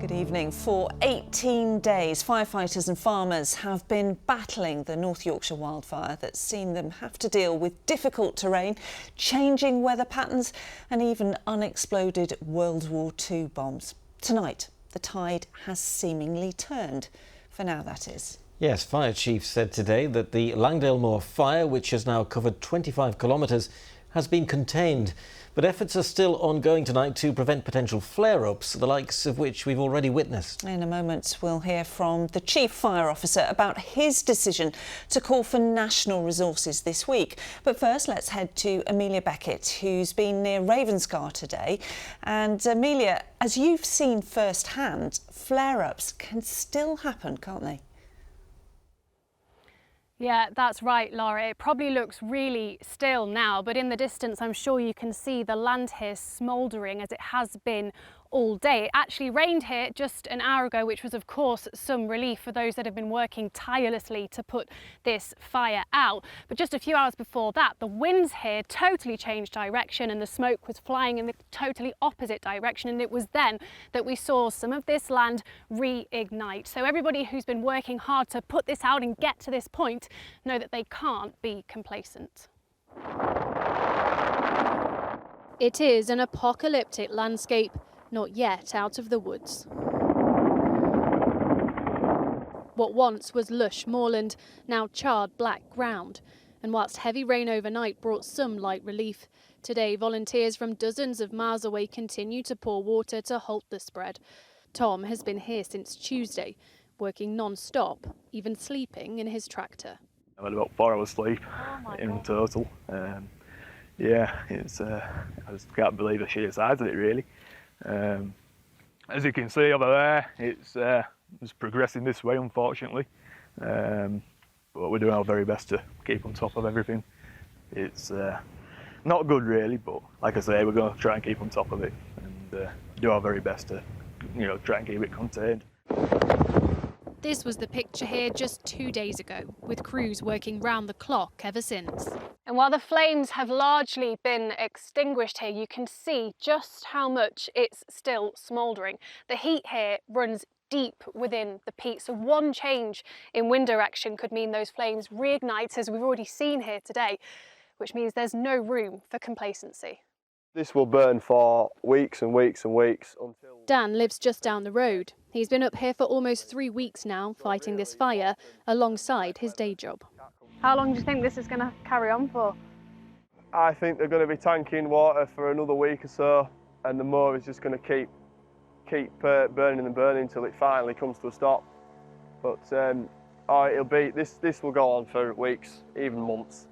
Good evening. For 18 days, firefighters and farmers have been battling the North Yorkshire wildfire that's seen them have to deal with difficult terrain, changing weather patterns and even unexploded World War II bombs. Tonight, the tide has seemingly turned. For now, that is. Yes, Fire Chief said today that the Langdale Moor fire, which has now covered 25 kilometres, has been contained. But efforts are still ongoing tonight to prevent potential flare-ups, the likes of which we've already witnessed. In a moment, we'll hear from the Chief Fire Officer about his decision to call for national resources this week. But first, let's head to Amelia Beckett, who's been near Ravenscar today. And Amelia, as you've seen firsthand, flare-ups can still happen, can't they? Yeah, that's right, Laura. It probably looks really still now, but in the distance, I'm sure you can see the land here smouldering as it has been all day. It actually rained here just an hour ago, which was, of course, some relief for those that have been working tirelessly to put this fire out. But just a few hours before that, the winds here totally changed direction and the smoke was flying in the totally opposite direction. And it was then that we saw some of this land reignite. So everybody who's been working hard to put this out and get to this point know that they can't be complacent. It is an apocalyptic landscape, not yet out of the woods. What once was lush moorland, now charred black ground. And whilst heavy rain overnight brought some light relief, today volunteers from dozens of miles away continue to pour water to halt the spread. Tom has been here since Tuesday, working non-stop, even sleeping in his tractor. I've had about 4 hours sleep in total. Yeah, it's I just can't believe the sheer size of it, really. As you can see over there, it's progressing this way, unfortunately. But we're doing our very best to keep on top of everything. It's not good, really, but like I say, we're going to try and keep on top of it and do our very best to, try and keep it contained. This was the picture here just 2 days ago, with crews working round the clock ever since. And while the flames have largely been extinguished here, you can see just how much it's still smouldering. The heat here runs deep within the peat, so one change in wind direction could mean those flames reignite, as we've already seen here today, which means there's no room for complacency. This will burn for weeks and weeks and weeks until... Dan lives just down the road. He's been up here for almost 3 weeks now, fighting this fire alongside his day job. How long do you think this is going to carry on for? I think they're going to be tanking water for another week or so, and the moor is just going to keep burning and burning until it finally comes to a stop. But this will go on for weeks, even months.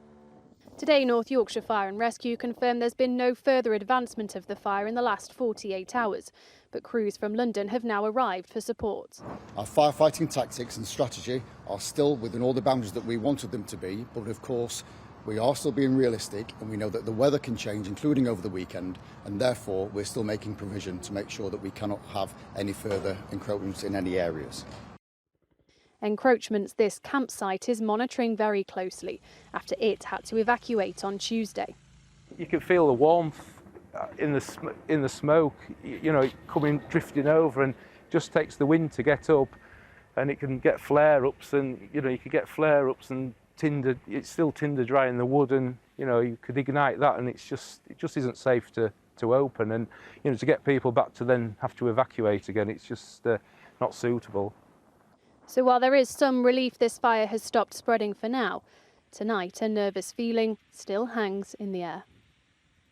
Today, North Yorkshire Fire and Rescue confirmed there's been no further advancement of the fire in the last 48 hours, but crews from London have now arrived for support. Our firefighting tactics and strategy are still within all the boundaries that we wanted them to be, but of course we are still being realistic, and we know that the weather can change, including over the weekend, and therefore we're still making provision to make sure that we cannot have any further encroachments in any areas. Encroachments this campsite is monitoring very closely after it had to evacuate on Tuesday. You can feel the warmth in the smoke, coming drifting over, and just takes the wind to get up, and it can get flare-ups, and you can get flare-ups and tinder. It's still tinder dry in the wood, and you could ignite that, and it just isn't safe to open, and to get people back to then have to evacuate again, it's just not suitable. So while there is some relief this fire has stopped spreading for now, tonight a nervous feeling still hangs in the air.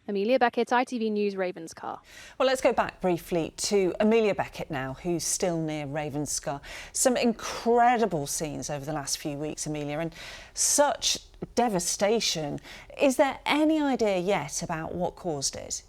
Amelia Beckett, ITV News, Ravenscar. Well, let's go back briefly to Amelia Beckett now, who's still near Ravenscar. Some incredible scenes over the last few weeks, Amelia, and such devastation. Is there any idea yet about what caused it?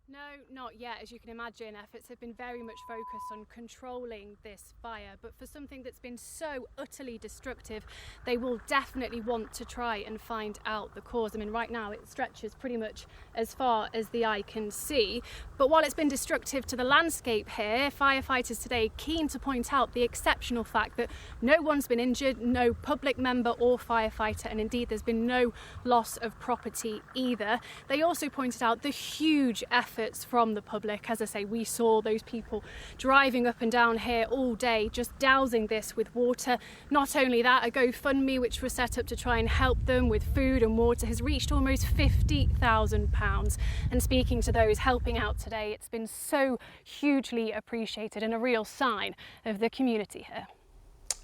No, not yet. As you can imagine, efforts have been very much focused on controlling this fire, but for something that's been so utterly destructive, they will definitely want to try and find out the cause. I mean, right now it stretches pretty much as far as the eye can see, but while it's been destructive to the landscape here, firefighters today keen to point out the exceptional fact that no one's been injured, no public member or firefighter, and indeed there's been no loss of property either. They also pointed out the huge efforts from from the public. As I say, we saw those people driving up and down here all day, just dousing this with water. Not only that, a GoFundMe, which was set up to try and help them with food and water, has reached almost £50,000. And speaking to those helping out today, it's been so hugely appreciated and a real sign of the community here.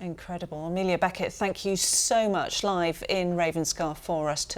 Incredible. Amelia Beckett, thank you so much, live in Ravenscar for us tonight.